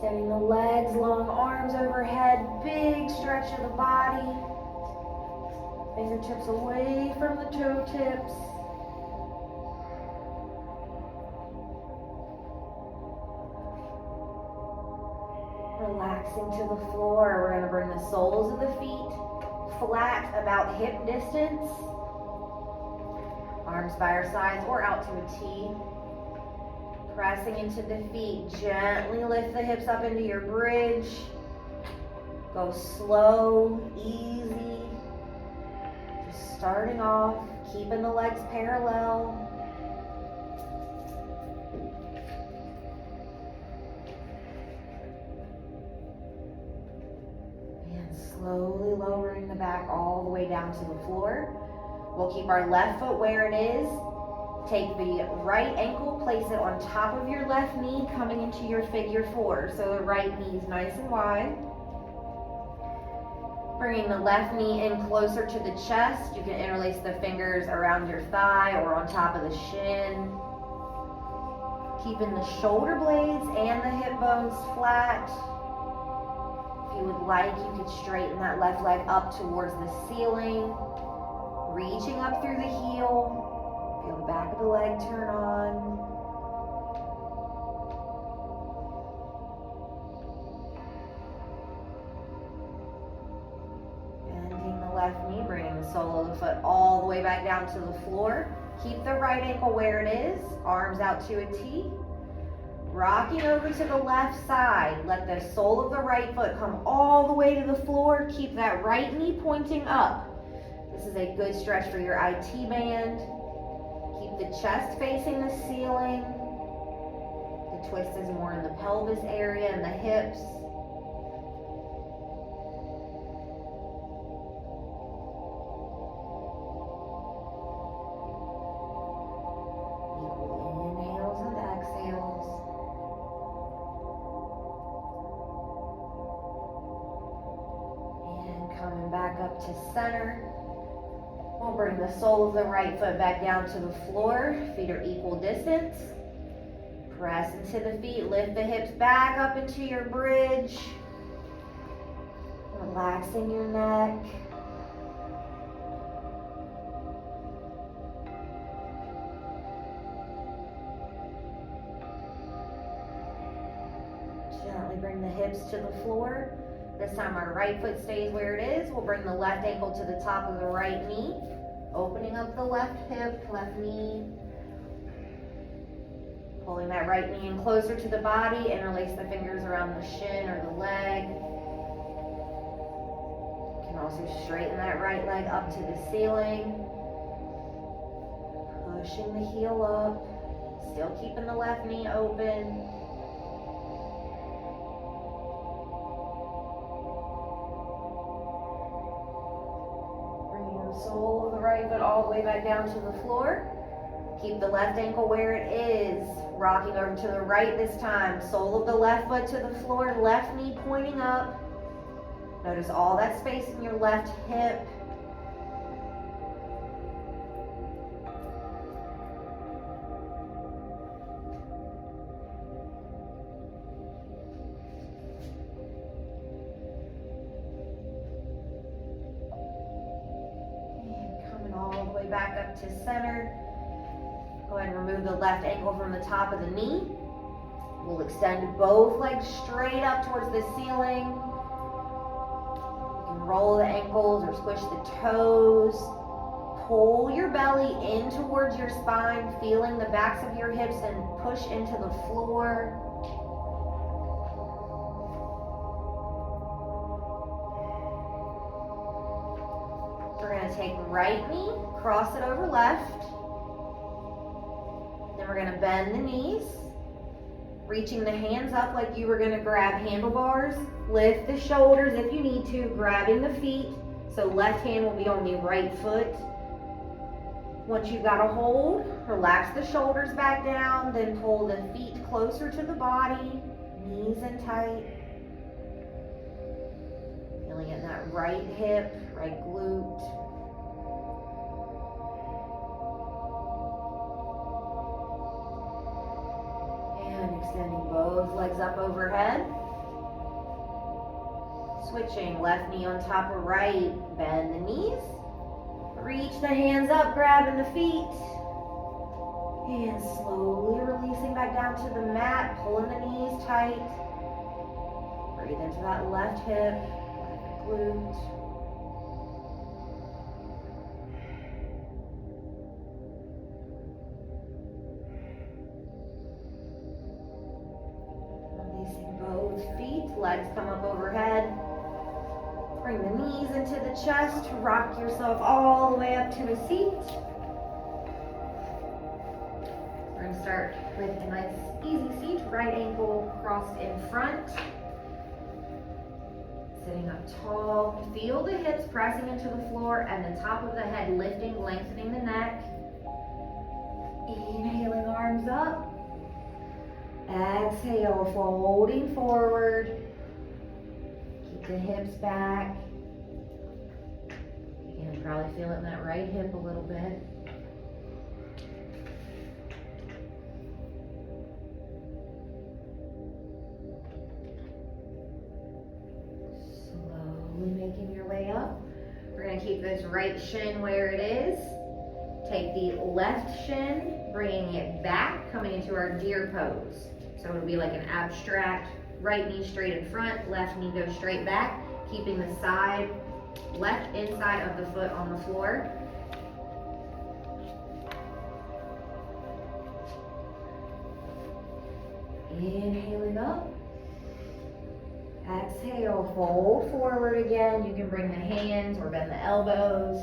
Extending the legs, long arms overhead, big stretch of the body. Fingertips away from the toe tips. Relaxing to the floor. We're going to bring the soles of the feet flat, about hip distance. Arms by our sides or out to a T. Pressing into the feet. Gently lift the hips up into your bridge. Go slow, easy. Just starting off, keeping the legs parallel. Slowly lowering the back all the way down to the floor. We'll keep our left foot where it is. Take the right ankle, place it on top of your left knee, coming into your figure four. So the right knee is nice and wide. Bringing the left knee in closer to the chest. You can interlace the fingers around your thigh or on top of the shin. Keeping the shoulder blades and the hip bones flat. If you would like, you could straighten that left leg up towards the ceiling, reaching up through the heel. Feel the back of the leg turn on. Bending the left knee, bringing the sole of the foot all the way back down to the floor. Keep the right ankle where it is, arms out to a T. Rocking over to the left side. Let the sole of the right foot come all the way to the floor. Keep that right knee pointing up. This is a good stretch for your IT band. Keep the chest facing the ceiling. The twist is more in the pelvis area and the hips. Equal inhales and exhales. Coming back up to center. We'll bring the sole of the right foot back down to the floor. Feet are equal distance. Press into the feet. Lift the hips back up into your bridge. Relaxing your neck. Gently bring the hips to the floor. This time our right foot stays where it is. We'll bring the left ankle to the top of the right knee. Opening up the left hip, left knee. Pulling that right knee in closer to the body. Interlace the fingers around the shin or the leg. You can also straighten that right leg up to the ceiling. Pushing the heel up. Still keeping the left knee open. Sole of the right foot all the way back down to the floor. Keep the left ankle where it is. Rocking over to the right this time. Sole of the left foot to the floor. Left knee pointing up. Notice all that space in your left hip. Back up to center. Go ahead and remove the left ankle from the top of the knee. We'll extend both legs straight up towards the ceiling. You can roll the ankles or squish the toes. Pull your belly in towards your spine, feeling the backs of your hips and push into the floor. We're going to take right knee, cross it over left. Then we're going to bend the knees, reaching the hands up like you were going to grab handlebars. Lift the shoulders if you need to, grabbing the feet. So left hand will be on the right foot. Once you've got a hold, relax the shoulders back down, then pull the feet closer to the body, knees in tight. Feeling it in that right hip, right glute. And extending both legs up overhead. Switching, left knee on top of right, bend the knees. Reach the hands up, grabbing the feet. And slowly releasing back down to the mat, pulling the knees tight. Breathe into that left hip, left glute. Releasing both feet, legs come up overhead. Bring the knees into the chest, rock yourself all the way up to a seat. We're going to start with a nice easy seat, right ankle crossed in front. Sitting up tall, feel the hips pressing into the floor and the top of the head lifting, lengthening the neck. Inhaling, arms up. Exhale, folding forward. Keep the hips back. You can probably feel it in that right hip a little bit. Making your way up. We're going to keep this right shin where it is. Take the left shin, bringing it back, coming into our deer pose. So it'll be like an abstract, right knee straight in front, left knee goes straight back, keeping the side, left inside of the foot on the floor. Inhaling up. Exhale, fold forward again. You can bring the hands or bend the elbows.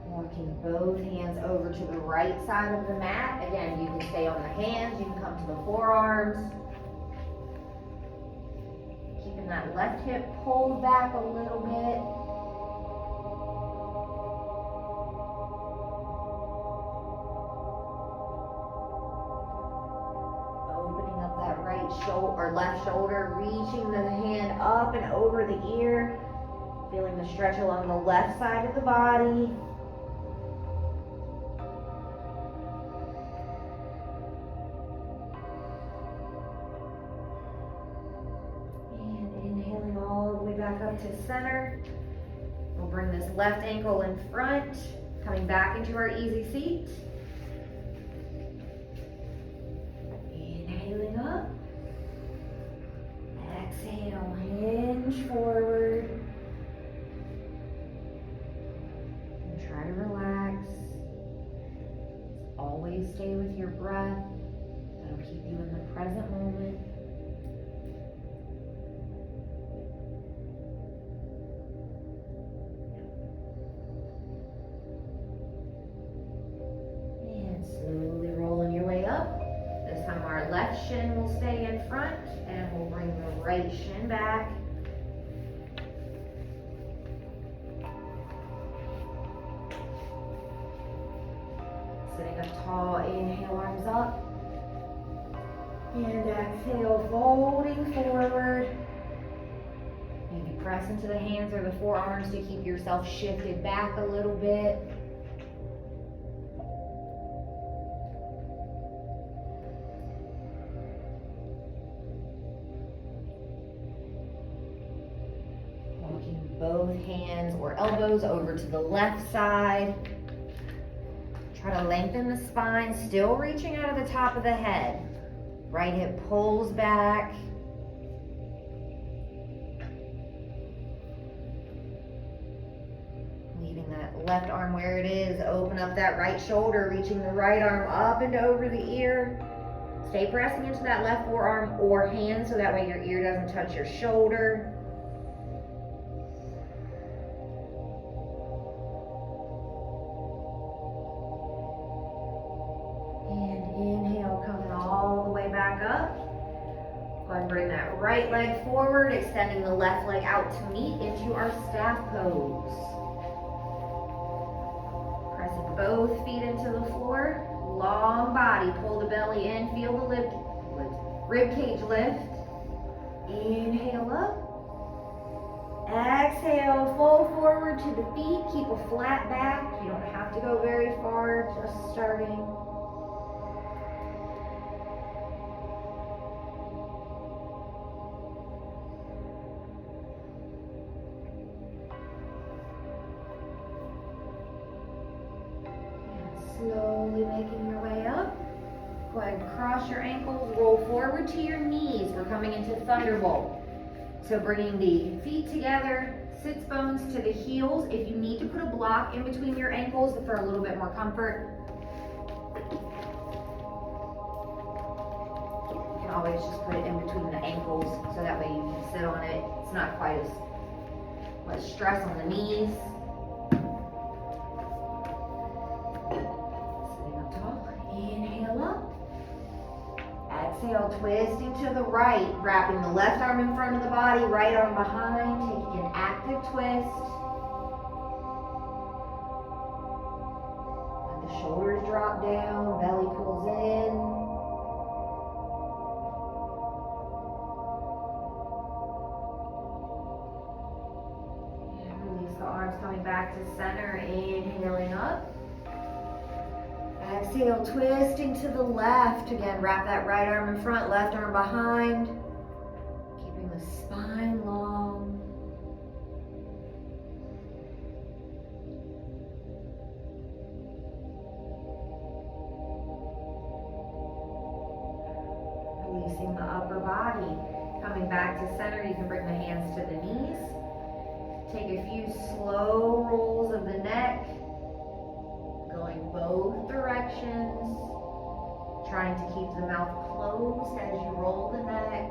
Walking both hands over to the right side of the mat. Again, you can stay on the hands, you can come to the forearms. Keeping that left hip pulled back a little bit. Or left shoulder, reaching the hand up and over the ear, feeling the stretch along the left side of the body. And inhaling all the way back up to center. We'll bring this left ankle in front, coming back into our easy seat. Inhaling up. Exhale, hinge forward. And try to relax. Always stay with your breath. That'll keep you in the present moment. And slowly rolling your way up. This time our left shin will stay in front. And we'll bring the right shin back. Sitting up tall, inhale, arms up. And exhale, folding forward. Maybe press into the hands or the forearms to keep yourself shifted back a little bit. Both hands or elbows over to the left side. Try to lengthen the spine, still reaching out of the top of the head. Right hip pulls back. Leaving that left arm where it is. Open up that right shoulder, reaching the right arm up and over the ear. Stay pressing into that left forearm or hand so that way your ear doesn't touch your shoulder. Bring that right leg forward, extending the left leg out to meet into our staff pose. Pressing both feet into the floor, long body, pull the belly in, feel the rib cage lift. Inhale up, exhale, fold forward to the feet. Keep a flat back. You don't have to go very far, just starting. Slowly making your way up. Go ahead and cross your ankles, roll forward to your knees. We're coming into Thunderbolt. So bringing the feet together, sits bones to the heels. If you need to put a block in between your ankles for a little bit more comfort, you can always just put it in between the ankles so that way you can sit on it. It's not quite as much stress on the knees. Inhale up. Exhale, twisting to the right, wrapping the left arm in front of the body, right arm behind, taking an active twist. Let the shoulders drop down, belly pulls in. And release the arms coming back to center, inhaling up. Exhale, twisting to the left. Again, wrap that right arm in front, left arm behind. Keeping the spine long. Releasing the upper body. Coming back to center, you can bring the hands to the knees. Take a few slow rolls of the neck. Going both directions, trying to keep the mouth closed as you roll the neck.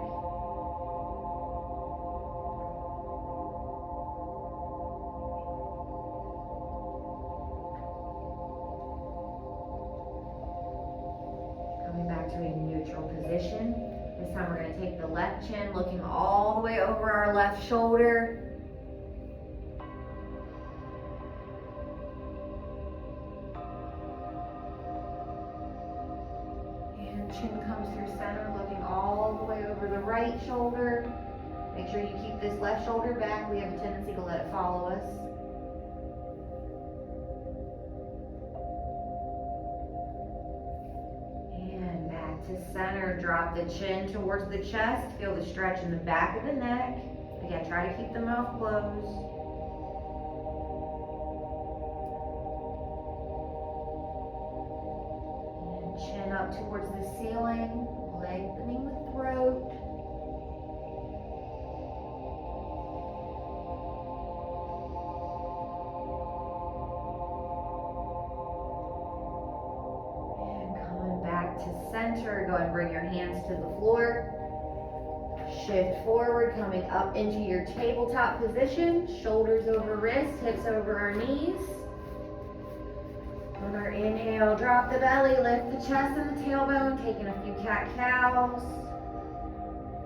Coming back to a neutral position. This time we're going to take the left chin, looking all the way over our left shoulder. Chin comes through center, looking all the way over the right shoulder. Make sure you keep this left shoulder back. We have a tendency to let it follow us. And back to center. Drop the chin towards the chest. Feel the stretch in the back of the neck. Again, try to keep the mouth closed. Chin up towards the ceiling, lengthening the throat. And coming back to center, go ahead and bring your hands to the floor. Shift forward, coming up into your tabletop position. Shoulders over wrists, hips over our knees. On our inhale, drop the belly, lift the chest and the tailbone, taking a few cat-cows.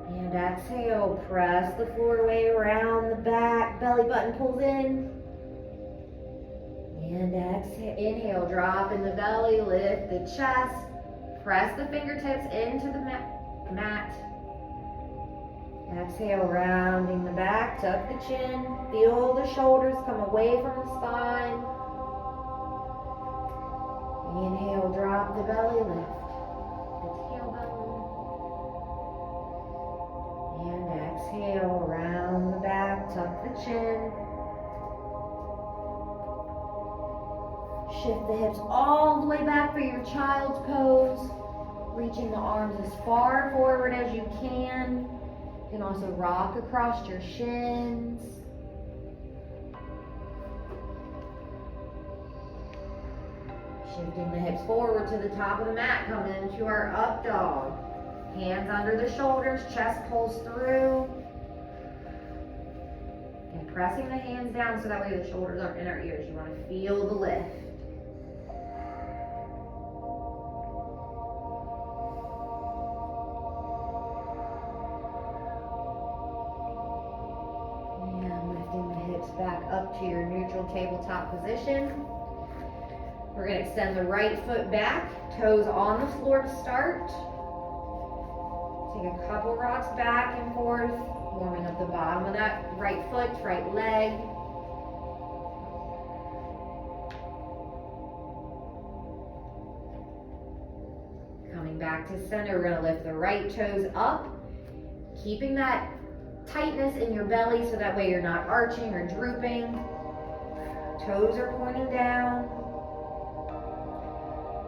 And exhale, press the floor away around the back, belly button pulls in. And exhale, inhale, drop in the belly, lift the chest, press the fingertips into the mat. Exhale, rounding the back, tuck the chin, feel the shoulders come away from the spine. Inhale, drop the belly, lift the tailbone. And exhale, round the back, tuck the chin. Shift the hips all the way back for your child's pose. Reaching the arms as far forward as you can. You can also rock across your shins. Shifting the hips forward to the top of the mat, coming into our up dog. Hands under the shoulders, chest pulls through. And pressing the hands down so that way the shoulders aren't in our ears. You want to feel the lift. And lifting the hips back up to your neutral tabletop position. We're going to extend the right foot back, toes on the floor to start. Take a couple rocks back and forth, Warming up the bottom of that right foot, right leg. Coming back to center, we're gonna lift the right toes up, keeping that tightness in your belly so that way you're not arching or drooping. Toes are pointing down.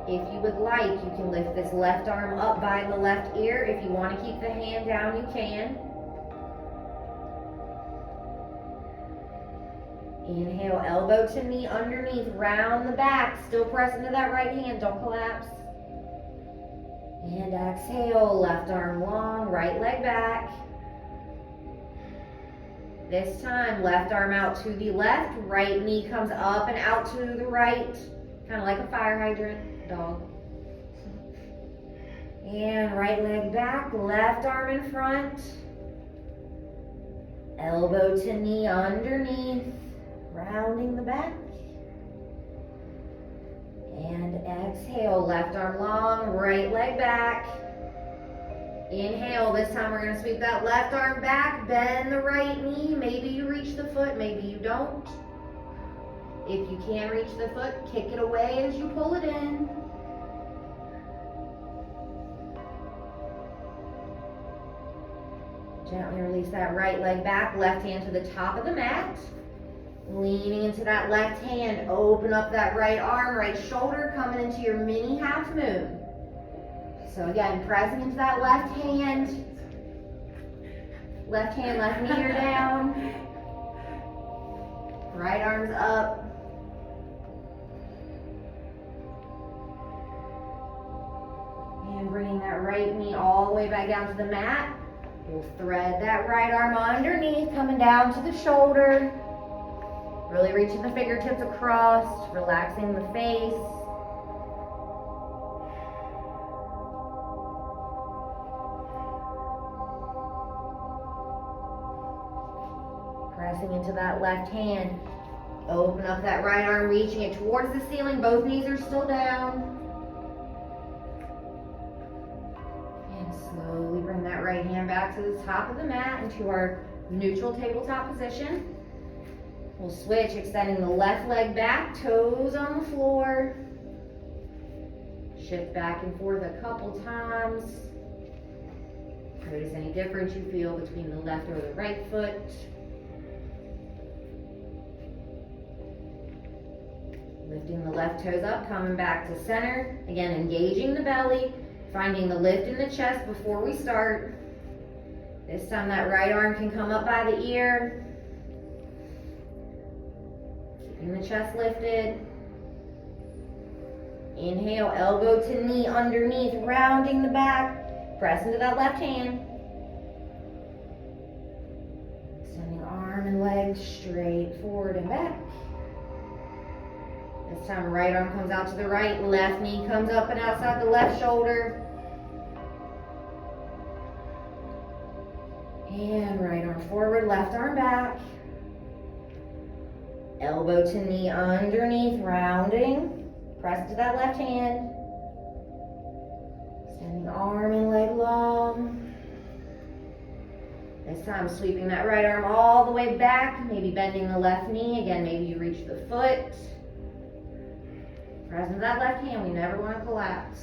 If you would like, you can lift this left arm up by the left ear. If you want to keep the hand down, you can. Inhale, elbow to knee underneath, round the back, still press into that right hand, don't collapse. And exhale, left arm long, right leg back. This time, left arm out to the left, right knee comes up and out to the right, kind of like a fire hydrant, dog. And right leg back, left arm in front. Elbow to knee underneath, rounding the back. And exhale, left arm long, right leg back. Inhale, this time we're gonna sweep that left arm back, bend the right knee. Maybe you reach the foot, maybe you don't. If you can reach the foot, kick it away as you pull it in. Gently release that right leg back, left hand to the top of the mat. Leaning into that left hand, open up that right arm, right shoulder, coming into your mini half moon. So again, pressing into that left hand, left knee are down. Right arm's up. And bringing that right knee all the way back down to the mat. We'll thread that right arm underneath, coming down to the shoulder. Really reaching the fingertips across, relaxing the face. Pressing into that left hand. Open up that right arm, reaching it towards the ceiling. Both knees are still down. And slowly bring that right hand back to the top of the mat into our neutral tabletop position. We'll switch, extending the left leg back, toes on the floor. Shift back and forth a couple times. Notice any difference you feel between the left or the right foot. Lifting the left toes up, coming back to center. Again, engaging the belly, finding the lift in the chest before we start. This time that right arm can come up by the ear. Keeping the chest lifted. Inhale, elbow to knee underneath, rounding the back. Press into that left hand. Extending arm and leg straight forward and back. This time, right arm comes out to the right, left knee comes up and outside the left shoulder. And right arm forward, left arm back. Elbow to knee underneath, rounding. Press to that left hand. Extending arm and leg long. This time, sweeping that right arm all the way back, maybe bending the left knee. Again, maybe you reach the foot. Press into that left hand, we never want to collapse.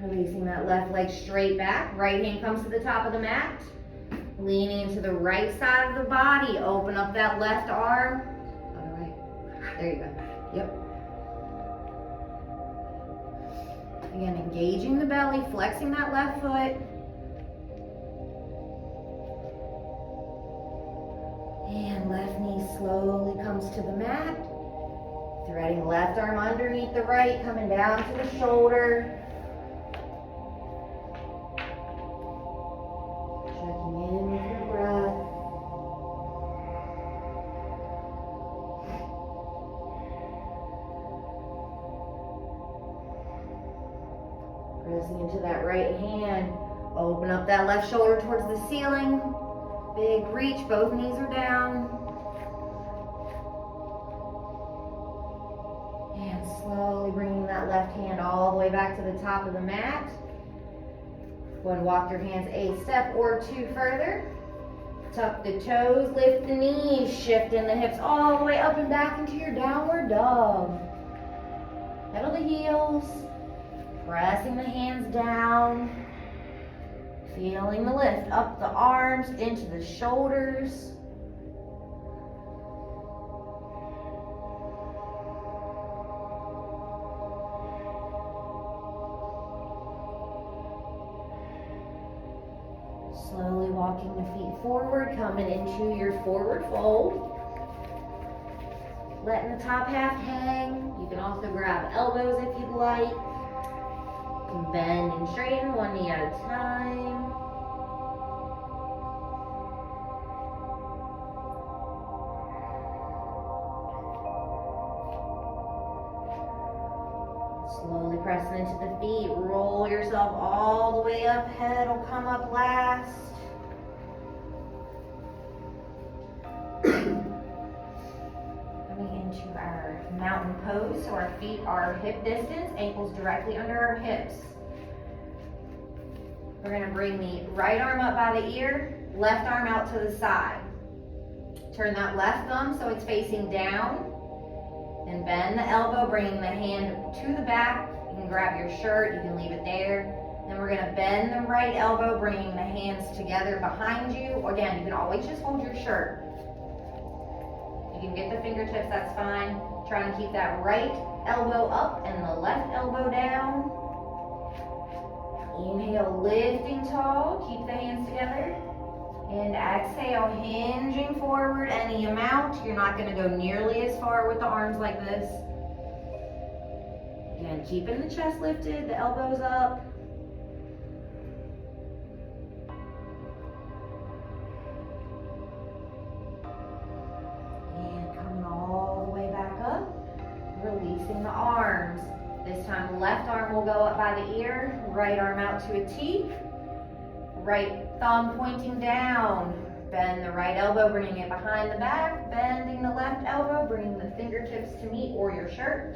Releasing that left leg straight back. Right hand comes to the top of the mat. Leaning into the right side of the body. Open up that left arm. Other way. There you go. Yep. Again, engaging the belly, flexing that left foot. And left knee slowly comes to the mat. Threading left arm underneath the right, coming down to the shoulder. Checking in with your breath. Pressing into that right hand. Open up that left shoulder towards the ceiling. Big reach, both knees are down. And slowly bringing that left hand all the way back to the top of the mat. Go and walk your hands a step or two further. Tuck the toes, lift the knees, shifting the hips all the way up and back into your downward dog. Pedal the heels, pressing the hands down, feeling the lift up the arms into the shoulders. Slowly walking the feet forward, coming into your forward fold. Letting the top half hang. You can also grab elbows if you'd like. You can bend and straighten one knee at a time. Slowly pressing into the feet, roll yourself all the way up, head will come up last. Coming into our mountain pose, so our feet are hip distance, ankles directly under our hips. We're going to bring the right arm up by the ear, left arm out to the side. Turn that left thumb so it's facing down. And bend the elbow, bringing the hand to the back. You can grab your shirt, you can leave it there. Then we're going to bend the right elbow, bringing the hands together behind you. Again, you can always just hold your shirt. You can get the fingertips, that's fine. Trying to keep that right elbow up and the left elbow down. Inhale, lifting tall, keep the hands together. And exhale, hinging forward any amount. You're not going to go nearly as far with the arms like this. Again, keeping the chest lifted, the elbows up. And coming all the way back up, releasing the arms. This time, the left arm will go up by the ear, right arm out to a T. Right thumb pointing down. Bend the right elbow, bringing it behind the back. Bending the left elbow, bringing the fingertips to meet or your shirt.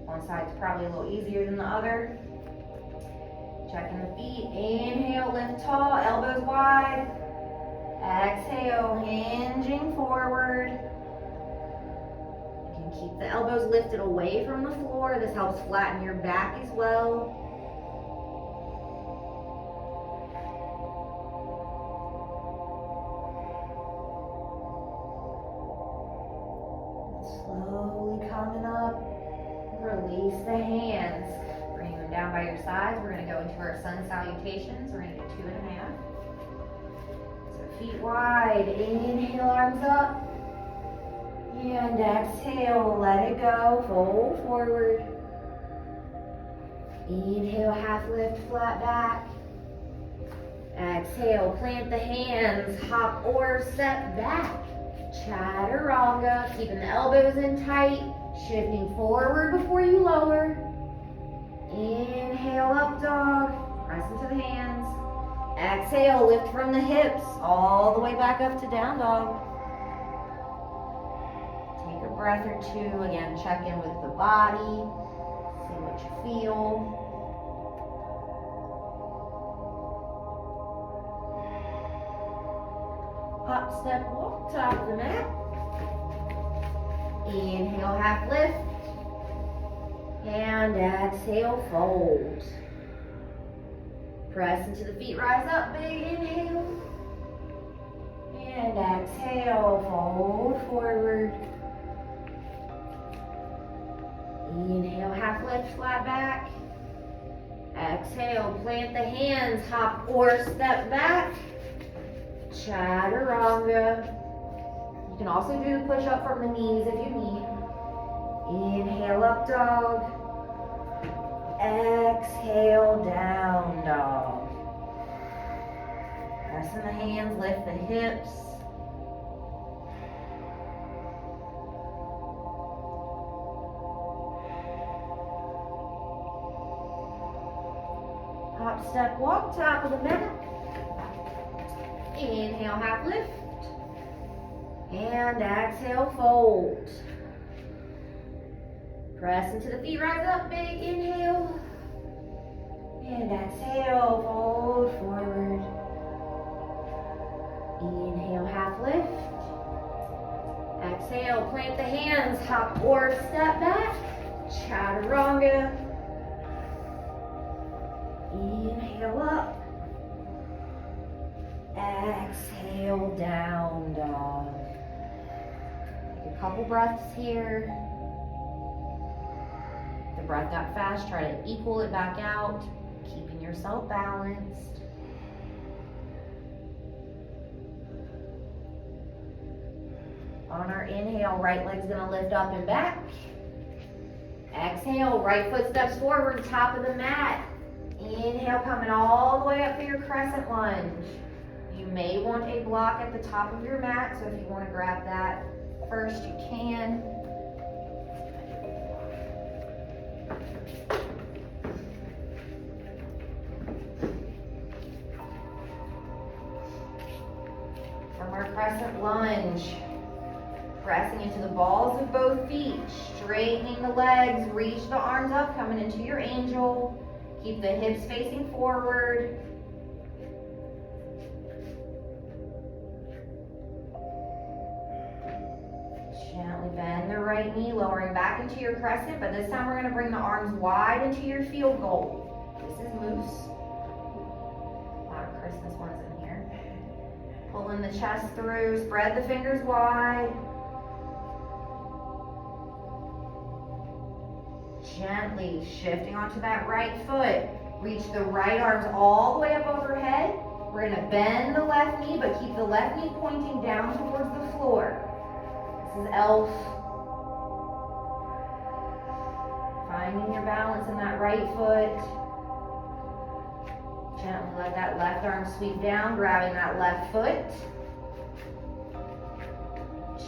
One side's probably a little easier than the other. Checking the feet. Inhale, lift tall, elbows wide. Exhale, hinging forward. You can keep the elbows lifted away from the floor. This helps flatten your back as well. Slowly coming up, release the hands. Bring them down by your sides. We're going to go into our sun salutations. We're going to get 2.5. So feet wide, inhale, arms up. And exhale, let it go, fold forward. Inhale, half lift, flat back. Exhale, plant the hands, hop or step back. Chaturanga, keeping the elbows in tight, shifting forward before you lower. Inhale, up dog, press into the hands. Exhale, lift from the hips, all the way back up to down dog. Take a breath or two, again, check in with the body, see what you feel. Hop, step, walk, top of the mat. Inhale, half lift. And exhale, fold. Press into the feet, rise up, big inhale. And exhale, fold forward. Inhale, half lift, flat back. Exhale, plant the hands, hop or step back. Chaturanga. You can also do the push up from the knees if you need. Inhale, up dog. Exhale, down dog. Pressing the hands, lift the hips. Hop, step, walk, top of the mat. Inhale, half lift. And exhale, fold. Press into the feet, rise up, big inhale. And exhale, fold forward. Inhale, half lift. Exhale, plant the hands, hop or step back. Chaturanga. Inhale up. Exhale, down dog. Take a couple breaths here. If the breath got fast, try to equal it back out, keeping yourself balanced. On our inhale, right leg's gonna lift up and back. Exhale, right foot steps forward, top of the mat. Inhale, coming all the way up for your crescent lunge. You may want a block at the top of your mat, so if you want to grab that first, you can. From our crescent lunge, pressing into the balls of both feet, straightening the legs, reach the arms up, coming into your angel. Keep the hips facing forward. Gently bend the right knee, lowering back into your crescent, but this time we're going to bring the arms wide into your field goal. This is moose. A lot of Christmas ones in here. Pulling the chest through, spread the fingers wide. Gently shifting onto that right foot. Reach the right arms all the way up overhead. We're going to bend the left knee, but keep the left knee pointing down towards the floor. This is elf. Finding your balance in that right foot. Gently let that left arm sweep down, grabbing that left foot.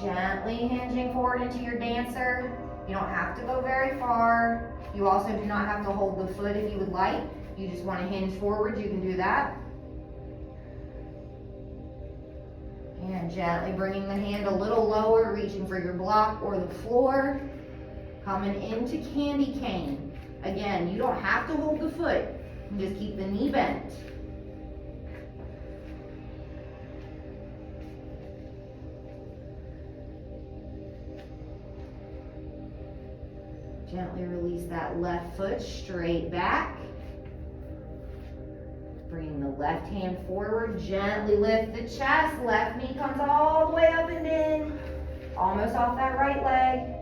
Gently hinging forward into your dancer. You don't have to go very far. You also do not have to hold the foot if you would like. You just want to hinge forward, you can do that. And gently bringing the hand a little lower, reaching for your block or the floor. Coming into candy cane. Again, you don't have to hold the foot. You just keep the knee bent. Gently release that left foot straight back. Bring the left hand forward, gently lift the chest. Left knee comes all the way up and in. Almost off that right leg.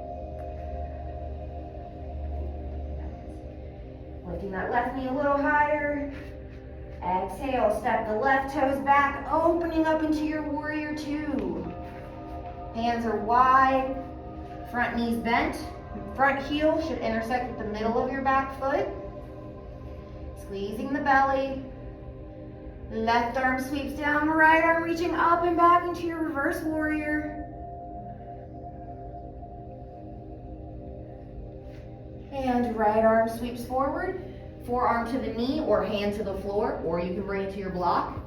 Lifting that left knee a little higher. Exhale, step the left toes back, opening up into your warrior two. Hands are wide, front knees bent. Front heel should intersect with the middle of your back foot. Squeezing the belly. Left arm sweeps down, right arm reaching up and back into your reverse warrior. And right arm sweeps forward. Forearm to the knee or hand to the floor, or you can bring it to your block.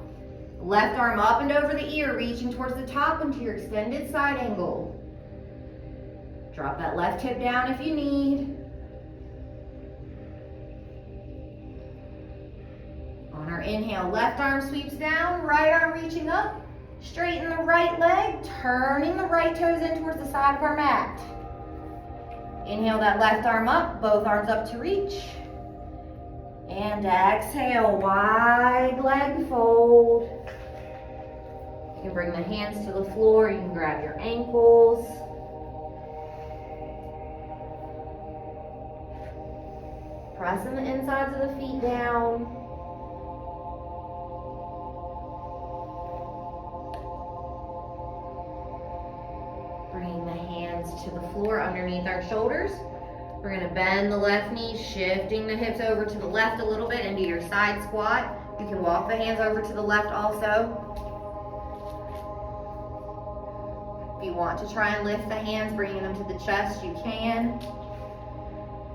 Left arm up and over the ear, reaching towards the top into your extended side angle. Drop that left hip down if you need. On our inhale, left arm sweeps down, right arm reaching up. Straighten the right leg, turning the right toes in towards the side of our mat. Inhale that left arm up, both arms up to reach. And exhale, wide leg fold. You can bring the hands to the floor, you can grab your ankles. Pressing the insides of the feet down. Bringing the hands to the floor underneath our shoulders. We're going to bend the left knee, shifting the hips over to the left a little bit into your side squat. You can walk the hands over to the left also. If you want to try and lift the hands, bringing them to the chest, you can.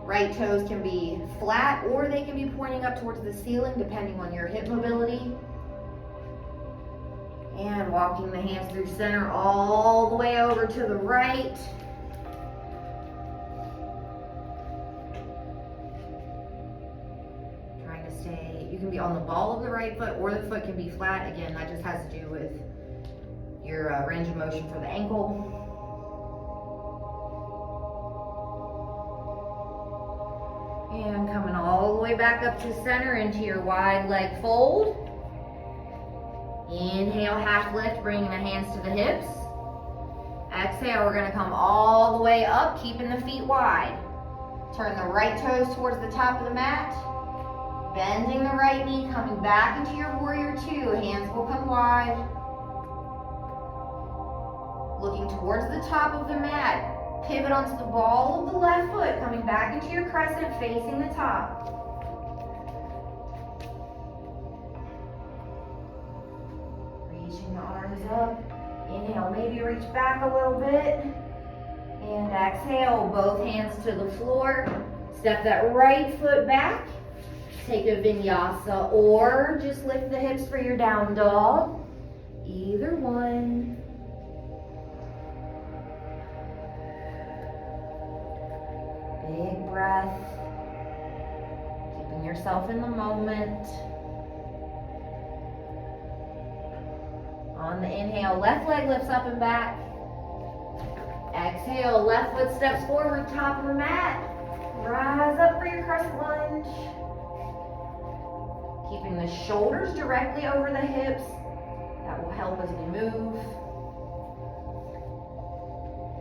Right toes can be flat or they can be pointing up towards the ceiling depending on your hip mobility. And walking the hands through center all the way over to the right. on the ball of the right foot, or the foot can be flat. Again, that just has to do with your range of motion for the ankle. And coming all the way back up to center into your wide leg fold. Inhale, half lift, bringing the hands to the hips. Exhale, we're gonna come all the way up, keeping the feet wide. Turn the right toes towards the top of the mat. Bending the right knee, coming back into your warrior two. Hands will come wide. Looking towards the top of the mat. Pivot onto the ball of the left foot, coming back into your crescent, facing the top. Reaching the arms up. Inhale, maybe reach back a little bit. And exhale, both hands to the floor. Step that right foot back. Take a vinyasa, or just lift the hips for your down dog. Either one. Big breath. Keeping yourself in the moment. On the inhale, left leg lifts up and back. Exhale, left foot steps forward, top of the mat. Rise up for your crescent lunge. Keeping the shoulders directly over the hips. That will help as we move.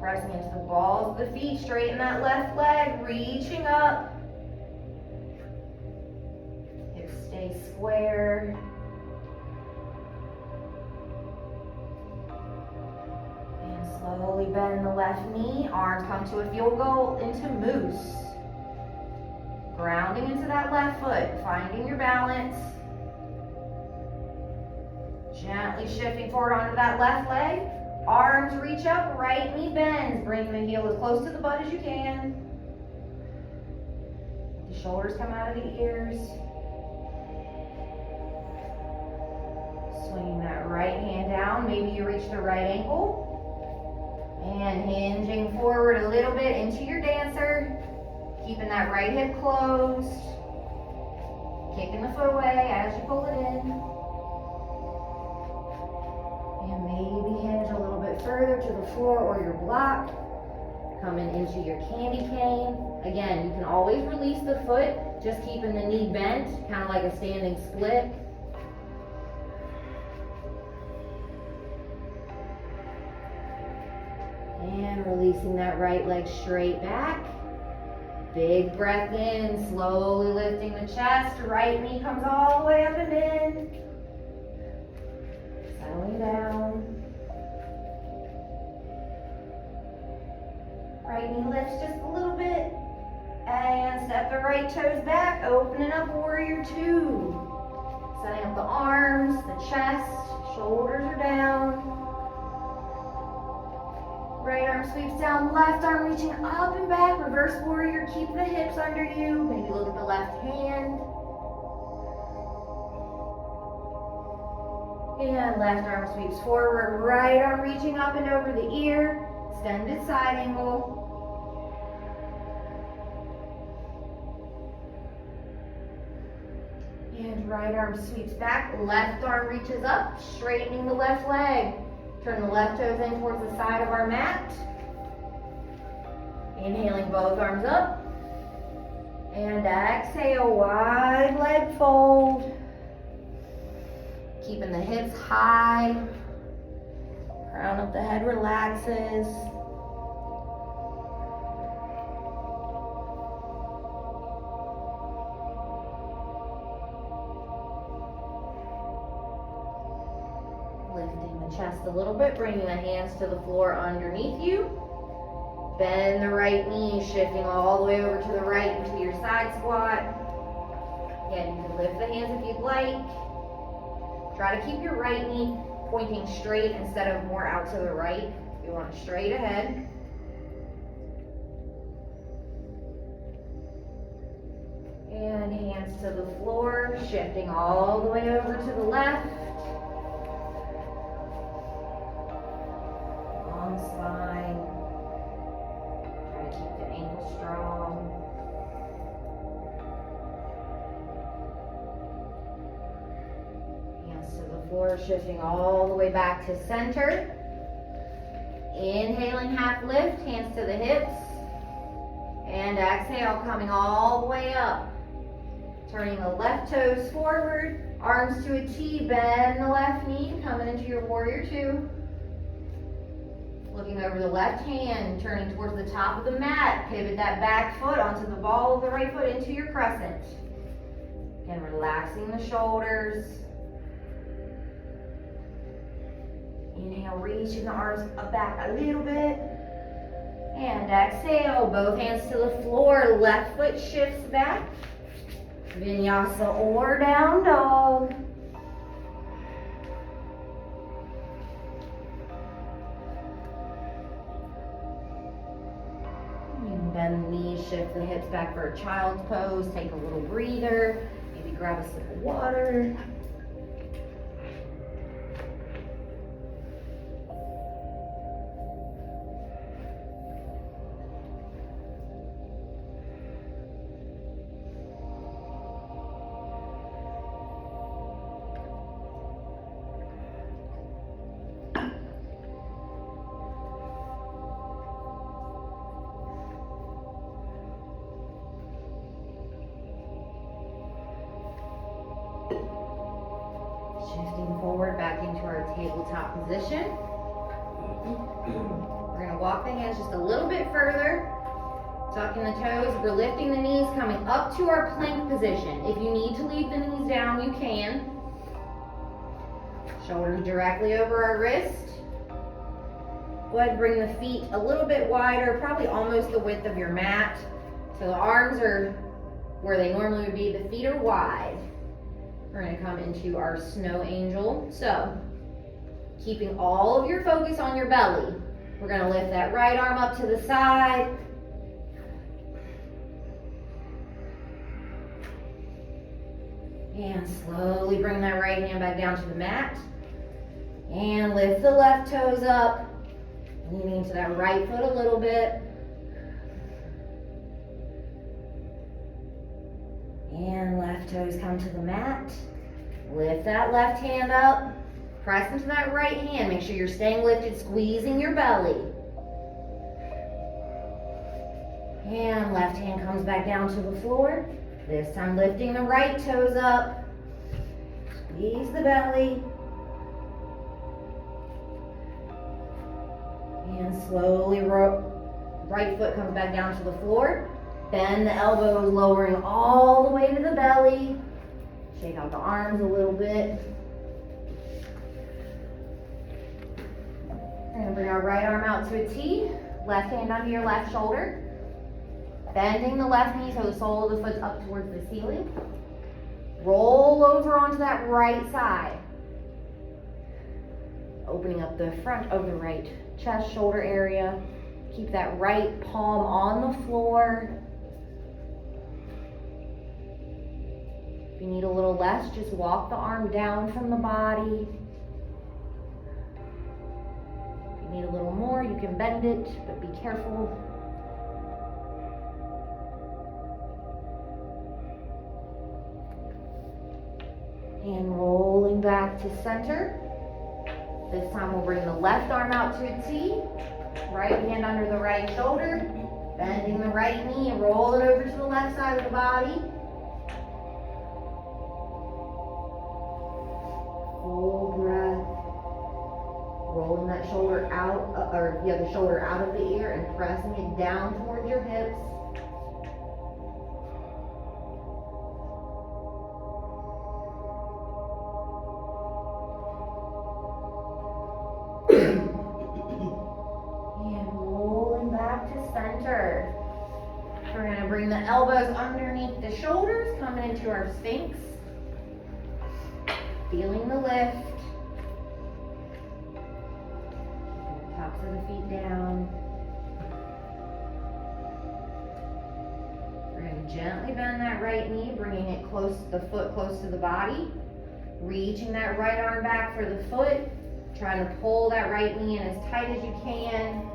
Pressing into the balls of the feet, straighten that left leg, reaching up. Hips stay square. And slowly bend the left knee, arms come to a field goal into moose. Grounding into that left foot, finding your balance. Gently shifting forward onto that left leg. Arms reach up, right knee bends. Bring the heel as close to the butt as you can. The shoulders come out of the ears. Swinging that right hand down. Maybe you reach the right ankle. And hinging forward a little bit into your dancer. Keeping that right hip closed. Kicking the foot away as you pull it in. And maybe hinge a little bit further to the floor or your block. Coming into your candy cane. Again, you can always release the foot, just keeping the knee bent, kind of like a standing split. And releasing that right leg straight back. Big breath in, slowly lifting the chest. Right knee comes all the way up and in. Settling down. Right knee lifts just a little bit. And step the right toes back, opening up warrior two. Setting up the arms, the chest, shoulders are down. Right arm sweeps down, left arm reaching up and back, reverse warrior, keep the hips under you. Maybe look at the left hand. And left arm sweeps forward, right arm reaching up and over the ear, extended side angle. And right arm sweeps back, left arm reaches up, straightening the left leg. Turn the left toes in towards the side of our mat. Inhaling both arms up. And exhale, wide leg fold. Keeping the hips high. Crown of the head relaxes. Lifting the chest a little bit, bringing the hands to the floor underneath you. Bend the right knee, shifting all the way over to the right into your side squat. Again, you can lift the hands if you'd like. Try to keep your right knee pointing straight instead of more out to the right. You want it straight ahead. And hands to the floor, shifting all the way over to the left. Long spine. Try to keep the ankle strong. floor, shifting all the way back to center. Inhaling, half lift, hands to the hips. And exhale, coming all the way up. Turning the left toes forward, arms to a T, bend the left knee, coming into your warrior two. Looking over the left hand, turning towards the top of the mat. Pivot that back foot onto the ball of the right foot into your crescent. Again, relaxing the shoulders. Inhale, reaching the arms up back a little bit. And exhale, both hands to the floor, left foot shifts back. Vinyasa or down dog. You can bend the knees, shift the hips back for a child's pose, take a little breather, maybe grab a sip of water. Shifting forward back into our tabletop position. We're going to walk the hands just a little bit further. Tucking the toes. We're lifting the knees, coming up to our plank position. If you need to leave the knees down, you can. Shoulders directly over our wrist. Go ahead and bring the feet a little bit wider, probably almost the width of your mat. So the arms are where they normally would be. The feet are wide. We're going to come into our snow angel. So, keeping all of your focus on your belly. We're going to lift that right arm up to the side. And slowly bring that right hand back down to the mat. And lift the left toes up. Leaning into that right foot a little bit. And left toes come to the mat. Lift that left hand up. Press into that right hand. Make sure you're staying lifted, squeezing your belly. And left hand comes back down to the floor. This time lifting the right toes up. Squeeze the belly. And slowly right foot comes back down to the floor. Bend the elbows, lowering all the way to the belly. Shake out the arms a little bit. We're going to bring our right arm out to a T. Left hand under your left shoulder. Bending the left knee so the sole of the foot's up towards the ceiling. Roll over onto that right side. Opening up the front of the right chest, shoulder area. Keep that right palm on the floor. If you need a little less, just walk the arm down from the body. If you need a little more, you can bend it, but be careful. And rolling back to center. This time we'll bring the left arm out to a T. Right hand under the right shoulder. Bending the right knee and roll it over to the left side of the body. Full breath. Rolling that shoulder out, or the other shoulder out of the ear and pressing it down towards your hips. Center. We're going to bring the elbows underneath the shoulders, coming into our Sphinx. Feeling the lift. Tops of the feet down. We're going to gently bend that right knee, bringing it close, the foot close to the body. Reaching that right arm back for the foot. Trying to pull that right knee in as tight as you can.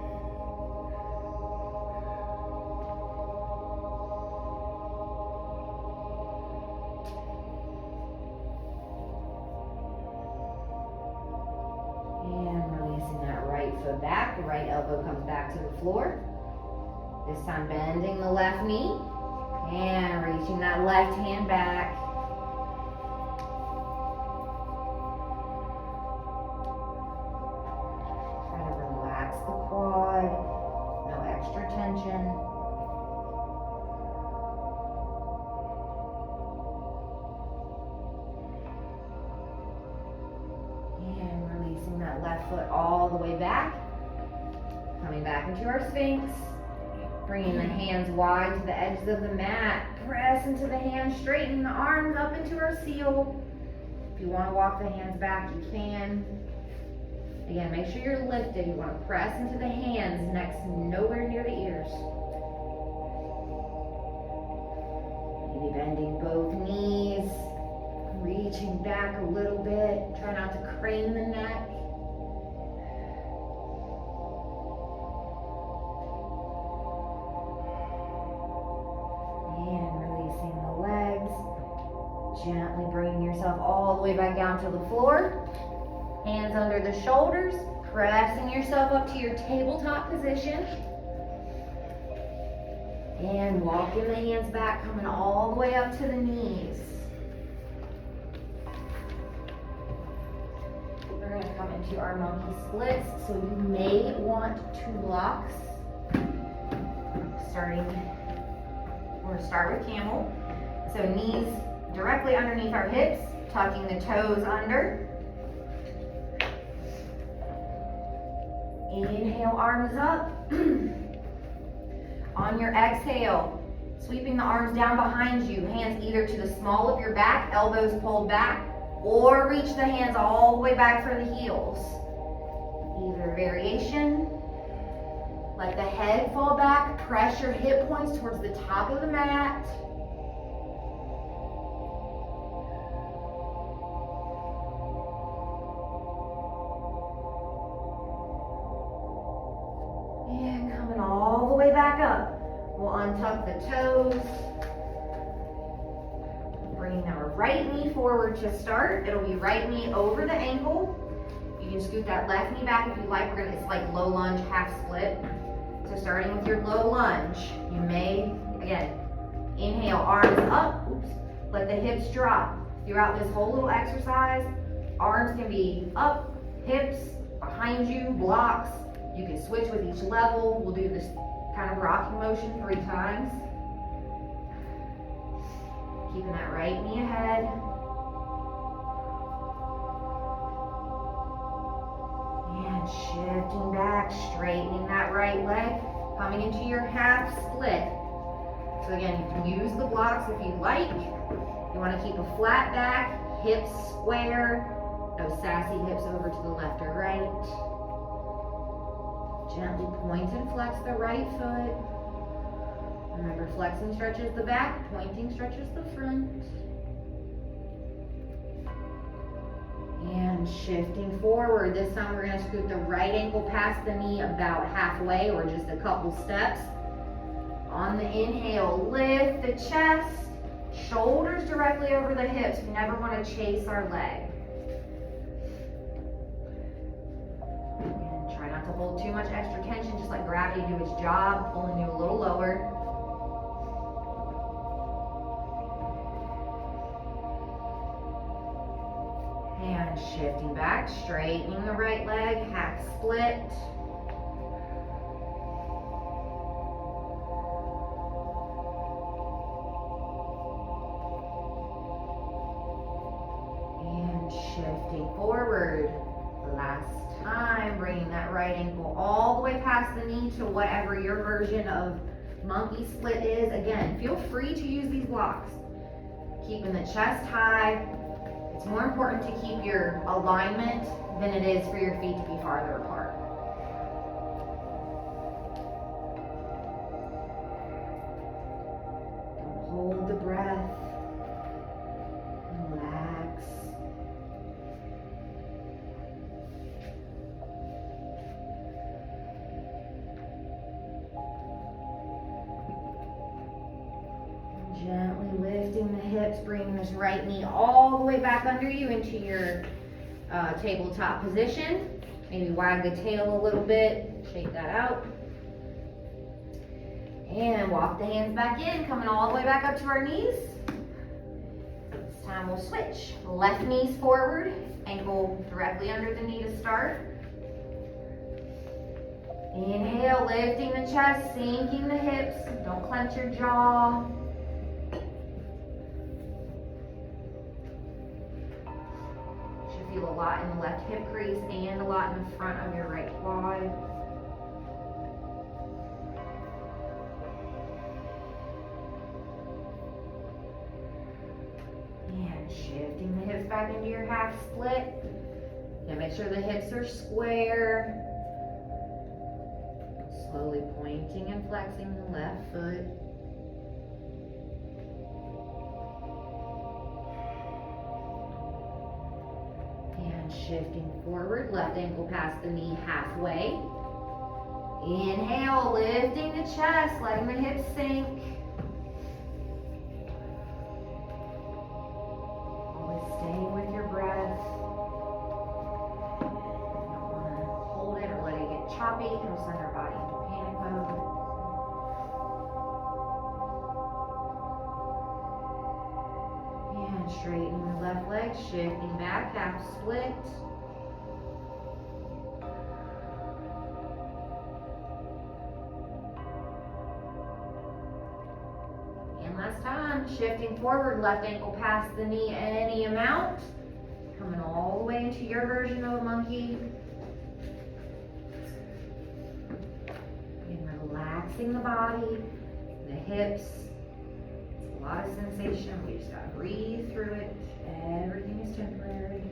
And releasing that right foot back. The right elbow comes back to the floor. This time bending the left knee. And reaching that left hand back. Try to relax the quad. No extra tension. That left foot all the way back. Coming back into our Sphinx. Bringing the hands wide to the edges of the mat. Press into the hands, straighten the arms up into our seal. If you want to walk the hands back, you can. Again, make sure you're lifted. You want to press into the hands, next nowhere near the ears. Maybe bending both knees. Reaching back a little bit. Try not to crane the neck. And releasing the legs. Gently bringing yourself all the way back down to the floor. Hands under the shoulders. Pressing yourself up to your tabletop position. And walking the hands back, coming all the way up to the knees. We're going to come into our monkey splits. So you may want 2 blocks. We're going to start with camel. So knees directly underneath our hips, tucking the toes under. Inhale, arms up. On your exhale, sweeping the arms down behind you, hands either to the small of your back, elbows pulled back, or reach the hands all the way back for the heels. Either variation. Let the head fall back, press your hip points towards the top of the mat. And coming all the way back up. We'll untuck the toes. Bringing our right knee forward to start. It'll be right knee over the ankle. You can scoot that left knee back if you like. It's like low lunge, half split. So starting with your low lunge, you may, again, inhale, arms up. Oops. Let the hips drop. Throughout this whole little exercise, arms can be up, hips, behind you, blocks. You can switch with each level. We'll do this kind of rocking motion 3 times. Keeping that right knee ahead. And shifting back, straightening that right leg. Coming into your half split. So again, you can use the blocks if you like. You want to keep a flat back, hips square. No sassy hips over to the left or right. Gently point and flex the right foot. Remember, flexing stretches the back, pointing stretches the front. And shifting forward. This time we're going to scoot the right ankle past the knee about halfway or just a couple steps. On the inhale, lift the chest, shoulders directly over the hips. We never want to chase our leg. And try not to hold too much extra tension, just let gravity do its job, pulling you a little lower. And shifting back, straightening the right leg, half split. And shifting forward. Last time, bringing that right ankle all the way past the knee to whatever your version of monkey split is. Again, feel free to use these blocks. Keeping the chest high. It's more important to keep your alignment than it is for your feet to be farther apart. Hold the breath. Relax. Gently lifting the hips, bringing this right knee all the way back under you into your tabletop position. Maybe wag the tail a little bit, shake that out. And walk the hands back in, coming all the way back up to our knees. This time we'll switch. Left knee's forward, ankle directly under the knee to start. Inhale, lifting the chest, sinking the hips. Don't clench your jaw. Should feel a lot in the left hip crease and a lot in the front of your right quad. And shifting the hips back into your half split. Now make sure the hips are square. Slowly pointing and flexing the left foot. And shifting forward, left ankle past the knee halfway. Inhale, lifting the chest, letting the hips sink. Always staying with your breath. Don't want to hold it or let it get choppy. It'll send our body into panic mode. And straightening the left leg, shifting back, half split. And last time, shifting forward, left ankle past the knee any amount. Coming all the way into your version of a monkey. Relaxing the body, the hips. It's a lot of sensation. We just gotta breathe through it. Everything is temporary.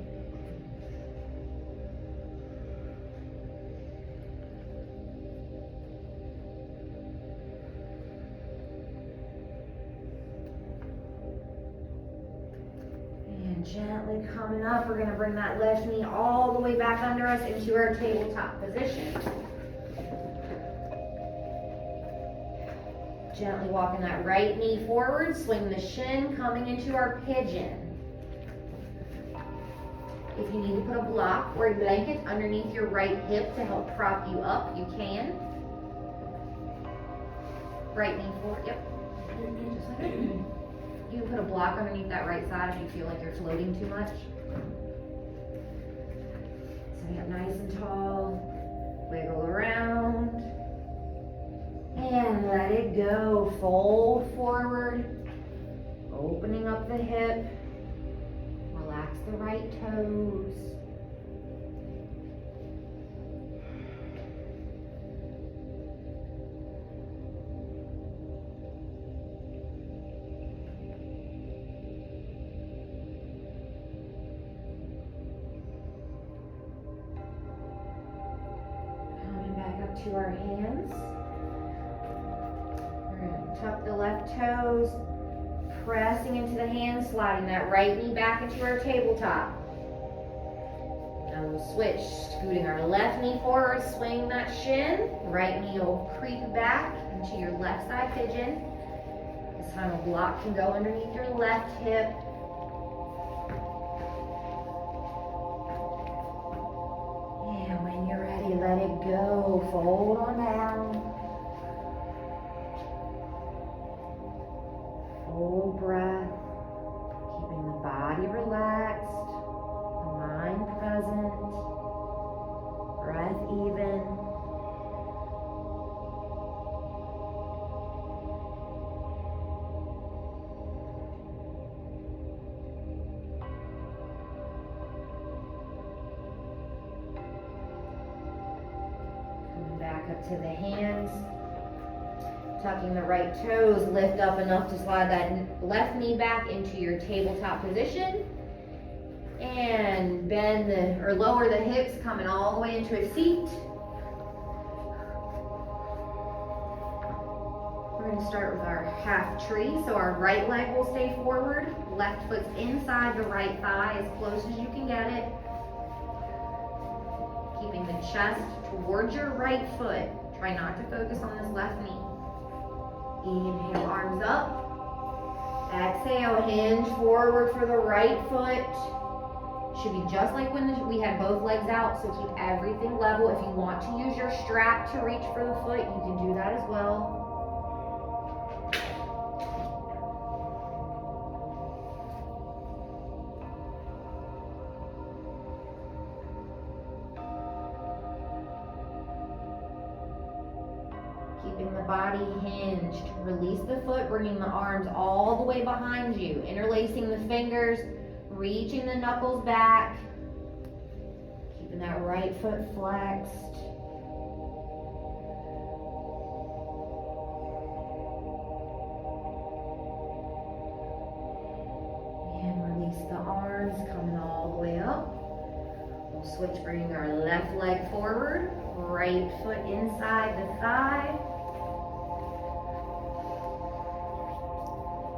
And gently coming up, we're gonna bring that left knee all the way back under us into our tabletop position. Gently walking that right knee forward, swing the shin, coming into our pigeon. If you need to put a block or a blanket underneath your right hip to help prop you up, you can. Right knee forward, yep. Just like that. You can put a block underneath that right side if you feel like you're floating too much. Sitting up nice and tall, wiggle around. And let it go. Fold forward, opening up the hip. Relax the right toes. Coming back up to our hands. Tuck the left toes, pressing into the hands, sliding that right knee back into our tabletop. Now we'll switch, scooting our left knee forward, swing that shin. Right knee will creep back into your left side pigeon. This time a block can go underneath your left hip. And when you're ready, let it go. Fold on down. Full breath, keeping the body relaxed, the mind present, breath even. Coming back up to the hands. Tucking the right toes, lift up enough to slide that left knee back into your tabletop position. And bend or lower the hips, coming all the way into a seat. We're going to start with our half tree. So our right leg will stay forward. Left foot's inside the right thigh as close as you can get it. Keeping the chest towards your right foot. Try not to focus on this left knee. Inhale, arms up. Exhale, hinge forward for the right foot. Should be just like when we had both legs out, so keep everything level. If you want to use your strap to reach for the foot, you can do that as well. Keeping the body hinged. Release the foot, bringing the arms all the way behind you. Interlacing the fingers, reaching the knuckles back. Keeping that right foot flexed. And release the arms, coming all the way up. We'll switch, bringing our left leg forward. Right foot inside the thigh.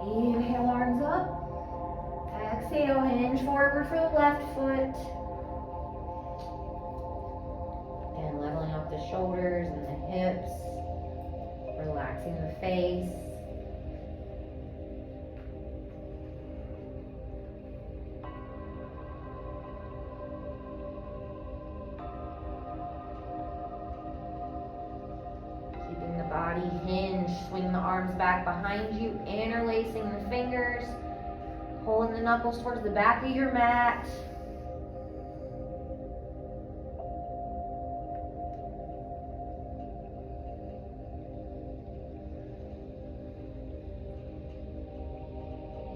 Inhale, arms up. Exhale, hinge forward for the left foot. And leveling up the shoulders and the hips. Relaxing the face. Keeping the body hinged, swing the arms back behind you, interlacing the fingers, pulling the knuckles towards the back of your mat.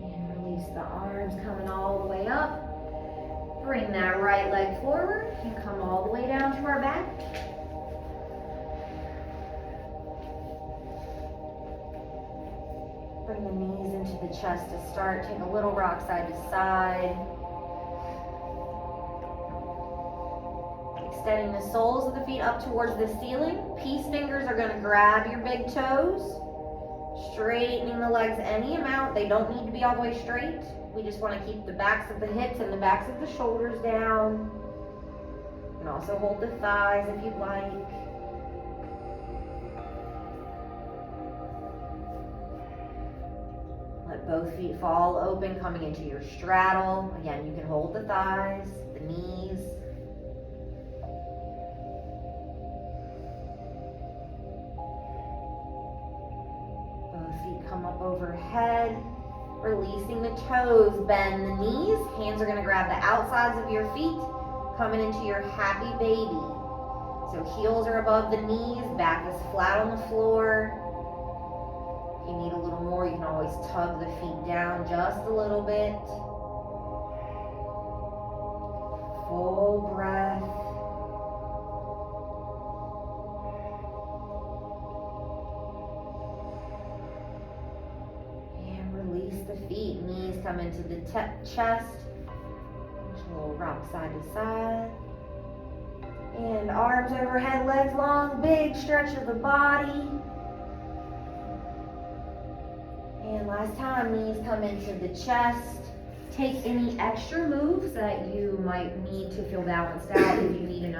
And release the arms, coming all the way up. Bring that right leg forward and come all the way down to our back. Bring the knees into the chest to start. Take a little rock side to side. Extending the soles of the feet up towards the ceiling. Peace fingers are going to grab your big toes. Straightening the legs any amount. They don't need to be all the way straight. We just want to keep the backs of the hips and the backs of the shoulders down. You can also hold the thighs if you'd like. Let both feet fall open, coming into your straddle. Again, you can hold the thighs, the knees. Both feet come up overhead. Releasing the toes, bend the knees. Hands are going to grab the outsides of your feet, coming into your happy baby. So heels are above the knees, back is flat on the floor. If you need a little more, you can always tug the feet down just a little bit. Full breath. And release the feet. Knees come into the chest. Just a little rock side to side. And arms overhead, legs long, big stretch of the body. And last time, knees come into the chest. Take any extra moves that you might need to feel balanced out if you need another.